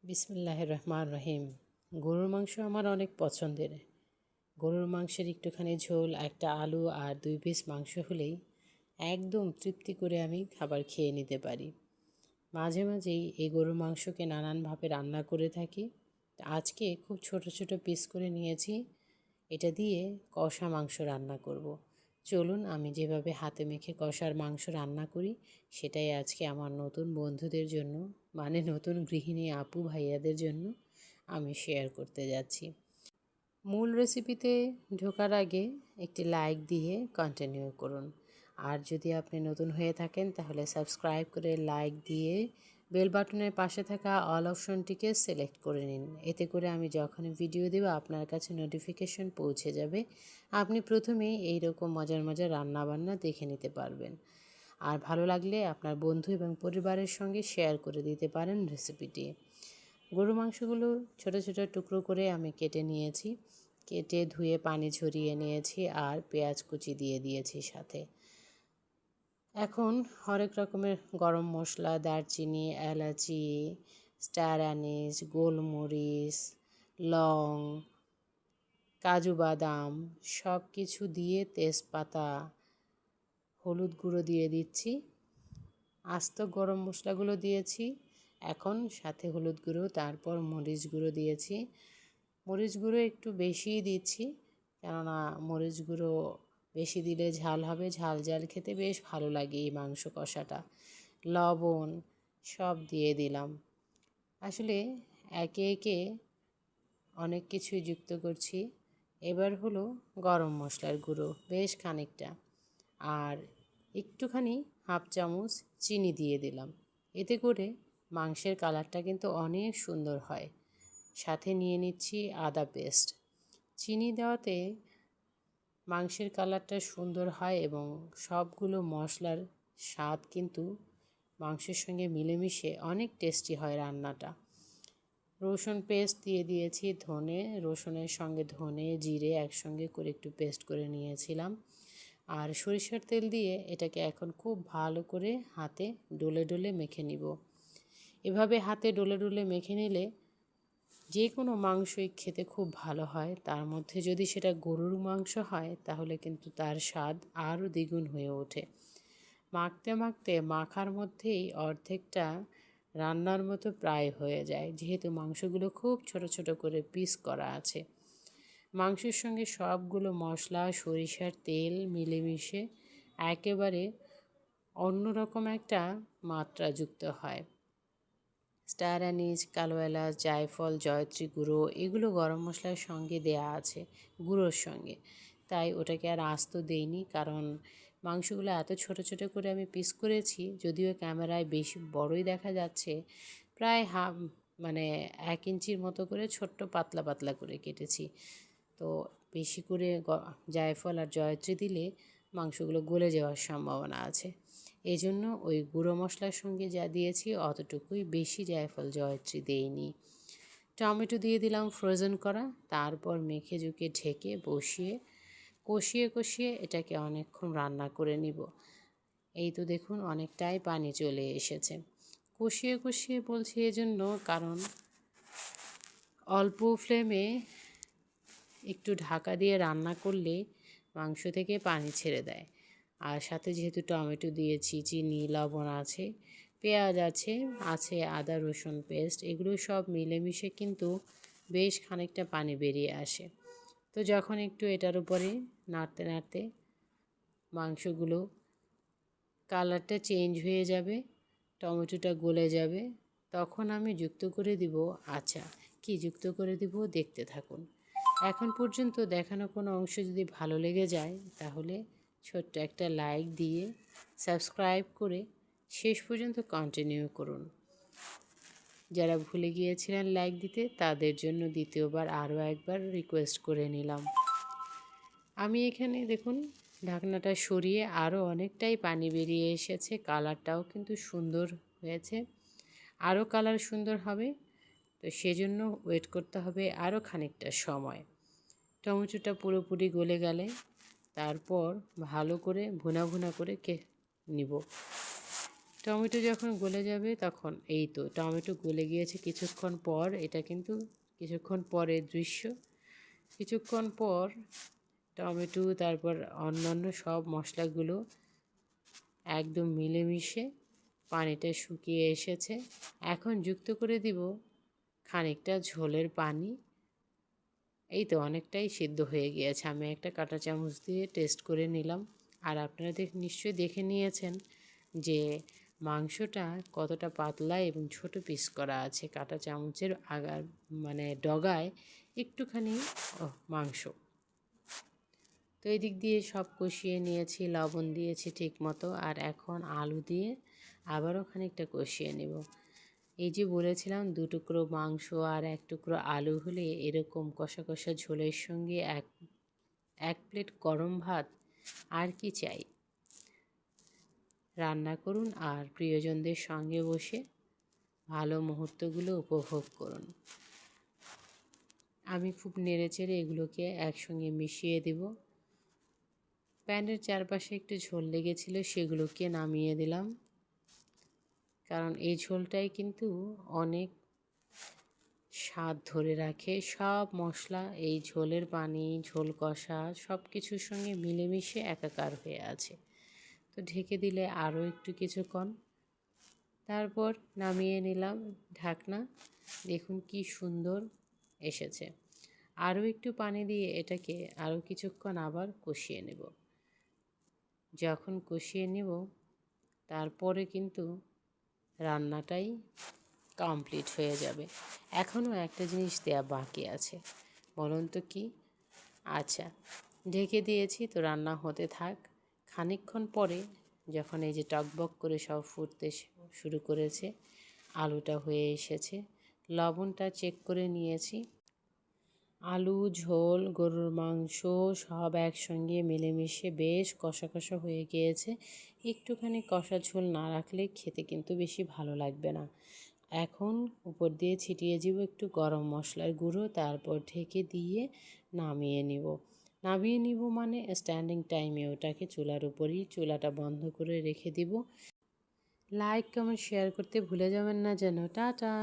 বিসমিল্লাহির রহমান রহিম। গরুর মাংস আমার অনেক পছন্দের। গরুর মাংসের একটুখানি ঝোল, একটা আলু আর 2 পিস মাংস হলেই একদম তৃপ্তি করে আমি খাবার খেয়ে নিতে পারি। মাঝে মাঝেই এই গরুর মাংসকে নানানভাবে রান্না করে থাকি। আজকে খুব ছোট ছোট পিস করে নিয়েছি। এটা দিয়ে কষা মাংস রান্না করব। চলুন আমি যেভাবে হাতে মেখে কষার মাংস রান্না করি সেটাই আজকে আমার নতুন বন্ধুদের জন্য, মানে নতুন গৃহিণী আপু ভাইয়াদের জন্য আমি শেয়ার করতে যাচ্ছি। মূল রেসিপিতে ঢোকার আগে একটি লাইক দিয়ে কন্টিনিউ করুন। আর যদি আপনি নতুন হয়ে থাকেন তাহলে সাবস্ক্রাইব করে লাইক দিয়ে বেল বাটনের পাশে থাকা অল অপশনটিকে সিলেক্ট করে নিন। এতে করে আমি যখনই ভিডিও দেব আপনার কাছে নোটিফিকেশন পৌঁছে যাবে। আপনি প্রথমেই এইরকম মজার মজার রান্নাবান্না দেখে নিতে পারবেন। আর ভালো লাগলে আপনার বন্ধু এবং পরিবারের সঙ্গে শেয়ার করে দিতে পারেন রেসিপিটি। গরু মাংসগুলো ছোট ছোট টুকরো করে আমি কেটে নিয়েছি। কেটে ধুয়ে পানি ঝরিয়ে নিয়েছি আর পেঁয়াজ কুচি দিয়ে দিয়েছি সাথে। এখন হরেক রকমের গরম মশলা, দারচিনি, এলাচি, স্টার অ্যানিস, গোলমরিচ, লং, কাজু বাদাম সব কিছু দিয়ে, তেজপাতা, হলুদ গুঁড়ো দিয়ে দিচ্ছি। আস্ত গরম মশলাগুলো দিয়েছি। এখন সাথে হলুদ গুঁড়ো, তারপর মরিচ গুঁড়ো দিয়েছি। মরিচ গুঁড়ো একটু বেশিই দিচ্ছি, কেননা মরিচ গুঁড়ো বেশি দিলে ঝাল হবে, ঝাল ঝাল খেতে বেশ ভালো লাগে এই মাংস কষাটা। লবণ সব দিয়ে দিলাম। আসলে একে একে অনেক কিছুই যুক্ত করছি। এবার হলো গরম মশলার গুঁড়ো বেশ খানিকটা, আর একটুখানি হাফ চামচ চিনি দিয়ে দিলাম। এতে করে মাংসের কালারটা কিন্তু অনেক সুন্দর হয়। সাথে নিয়ে নিচ্ছি আদা পেস্ট। চিনি দেওয়াতে মাংসের কালারটা সুন্দর হয় এবং সবগুলো মশলার স্বাদ কিন্তু মাংসের সঙ্গে মিলেমিশে অনেক টেস্টি হয় রান্নাটা। রসুন পেস্ট দিয়ে দিয়েছি, রসুনের সঙ্গে ধনে জিরে একসঙ্গে করে একটু পেস্ট করে নিয়েছিলাম। আর সরিষার তেল দিয়ে এটাকে এখন খুব ভালো করে হাতে ডলে ডলে মেখে নিব। এভাবে হাতে ডলে ডলে মেখে নিলে যে কোনো মাংসই খেতে খুব ভালো হয়। তার মধ্যে যদি সেটা গরুর মাংস হয় তাহলে কিন্তু তার স্বাদ আরও দ্বিগুণ হয়ে ওঠে। মাখতে মাখতে মাখার মধ্যেই অর্ধেকটা রান্নার মতো প্রায় হয়ে যায়, যেহেতু মাংসগুলো খুব ছোট ছোট করে পিস করা আছে। মাংসের সঙ্গে সবগুলো মশলা, সরিষার তেল মিলেমিশে একেবারে অন্যরকম একটা মাত্রা যুক্ত হয়। স্টার অ্যানিস, কালো এলাচ, জায়ফল, জয়ত্রী গুঁড়ো এগুলো গরম মশলার সঙ্গে দেয়া আছে, গুঁড়োর সঙ্গে। তাই ওটাকে আর আস্ত দেইনি, কারণ মাংসগুলো এত ছোট ছোট করে আমি পিস করেছি, যদিও ক্যামেরায় বেশি বড়ই দেখা যাচ্ছে। প্রায় মানে 1 ইঞ্চির মতো করে ছোট্ট পাতলা পাতলা করে কেটেছি। তো বেশি করে জায়ফল আর জয়ত্রী দিলে মাংসগুলো গলে যাওয়ার সম্ভাবনা আছে। এই জন্য ওই গুঁড়ো মশলার সঙ্গে যা দিয়েছি অতটুকুই, বেশি জায়ফল জয়ত্রী দেইনি। টমেটো দিয়ে দিলাম ফ্রোজেন করা, তারপর মেখে ঝুঁকে ঢেকে বসিয়ে কষিয়ে কষিয়ে এটাকে অনেকক্ষণ রান্না করে নিব। এই তো দেখুন অনেকটাই পানি চলে এসেছে। কষিয়ে কষিয়ে বলছি এজন্য, কারণ অল্প ফ্লেমে একটু ঢাকা দিয়ে রান্না করলে মাংস থেকে পানি ছেড়ে দেয়। আর সাথে যেহেতু টমেটো দিয়েছি, চিনি, লবণ আছে, পেঁয়াজ আছে, আদা রসুন পেস্ট, এগুলো সব মিলেমিশে কিন্তু বেশ খানিকটা পানি বেরিয়ে আসে। তো যখন একটু এটার উপরে নাড়তে নাড়তে মাংসগুলো কালারটা চেঞ্জ হয়ে যাবে, টমেটোটা গলে যাবে, তখন আমি যুক্ত করে দিব। আচ্ছা, কি যুক্ত করে দিব দেখতে থাকুন। এখন পর্যন্ত দেখানো কোনো অংশ যদি ভালো লেগে যায় তাহলে ছোট্ট একটা লাইক দিয়ে সাবস্ক্রাইব করে শেষ পর্যন্ত কন্টিনিউ করুন। যারা ভুলে গিয়েছিলেন লাইক দিতে তাদের জন্য দ্বিতীয়বার আরও একবার রিকোয়েস্ট করে নিলাম। আমি এখানে দেখুন ঢাকনাটা সরিয়ে আরও অনেকটাই পানি বেরিয়ে এসেছে, কালারটাও কিন্তু সুন্দর হয়েছে। আরও কালার সুন্দর হবে, তো সেজন্য ওয়েট করতে হবে আরও খানিকটা সময়। টমেটোটা পুরোপুরি গলে গেলে তারপর ভালো করে ভুনা ভুনা করে নিব। টমেটো যখন গলে যাবে তখন এই তো টমেটো গলে গিয়েছে কিছুক্ষণ পর। এটা কিন্তু কিছুক্ষণ পরের দৃশ্য। কিছুক্ষণ পর টমেটো তারপর অন্যান্য সব মশলাগুলো একদম মিলেমিশে পানিটা শুকিয়ে এসেছে। এখন যুক্ত করে দিব খানিকটা ঝোলের পানি। এই তো অনেকটাই সিদ্ধ হয়ে গিয়েছে। আমি একটা কাঁটা চামচ দিয়ে টেস্ট করে নিলাম। আর আপনারা নিশ্চয়ই দেখে নিয়েছেন যে মাংসটা কতটা পাতলা এবং ছোট পিস করা আছে। কাঁটা চামচের আগার মানে ডগায় একটুখানি মাংস। তো এই দিক দিয়ে সব কষিয়ে নিয়েছি, লবণ দিয়েছি ঠিক মতো। আর এখন আলু দিয়ে আবারও খানিকটা কষিয়ে নেব। এই যে বলেছিলাম 2 টুকরো মাংস আর 1 টুকরো আলু হলে এরকম কষা কষা ঝোলের সঙ্গে এক প্লেট গরম ভাত আর কি চাই। রান্না করুন আর প্রিয়জনদের সঙ্গে বসে ভালো মুহূর্তগুলো উপভোগ করুন। আমি খুব নেড়েচেড়ে এগুলোকে একসঙ্গে মিশিয়ে দেব। প্যানের চারপাশে একটু ঝোল লেগেছিল, সেগুলোকে নামিয়ে দিলাম। কারণ এই ঝোলটাই কিন্তু অনেক স্বাদ ধরে রাখে। সব মশলা এই ঝোলের পানি, ঝোল কষা সব কিছুর সঙ্গে মিলেমিশে একাকার হয়ে আছে। তো ঢেকে দিলে আরও একটু কিছুক্ষণ, তারপর নামিয়ে নিলাম ঢাকনা। দেখুন কি সুন্দর এসেছে। আরও একটু পানি দিয়ে এটাকে আরও কিছুক্ষণ আবার কষিয়ে নেব। যখন কষিয়ে নেব তারপরে কিন্তু রান্নাটাই কমপ্লিট হয়ে যাবে। এখনও একটা জিনিস দেয়া বাকি আছে, বলুন তো কি? আচ্ছা, ঢেকে দিয়েছি তো রান্না হতে থাক। খানিকক্ষণ পরে যখন এই যে টকবক করে সব ফুটতে শুরু করেছে, আলুটা হয়ে এসেছে, লবণটা চেক করে নিয়েছি। আলু, ঝোল, গরুর মাংস সব একসঙ্গে মিলেমিশে বেশ কষা কষা হয়ে গিয়েছে। একটুখানি কষা ঝোল না রাখলে খেতে কিন্তু বেশি ভালো লাগবে না। এখন উপর দিয়ে ছিটিয়ে দিব একটু গরম মশলার গুঁড়ো, তারপর ঢেকে দিয়ে নামিয়ে নিব মানে স্ট্যান্ডিং টাইমে ওটাকে চুলার উপরই চুলাটা বন্ধ করে রেখে দিব। লাইক, কমেন্ট, শেয়ার করতে ভুলে যাবেন না যেন। টাটা।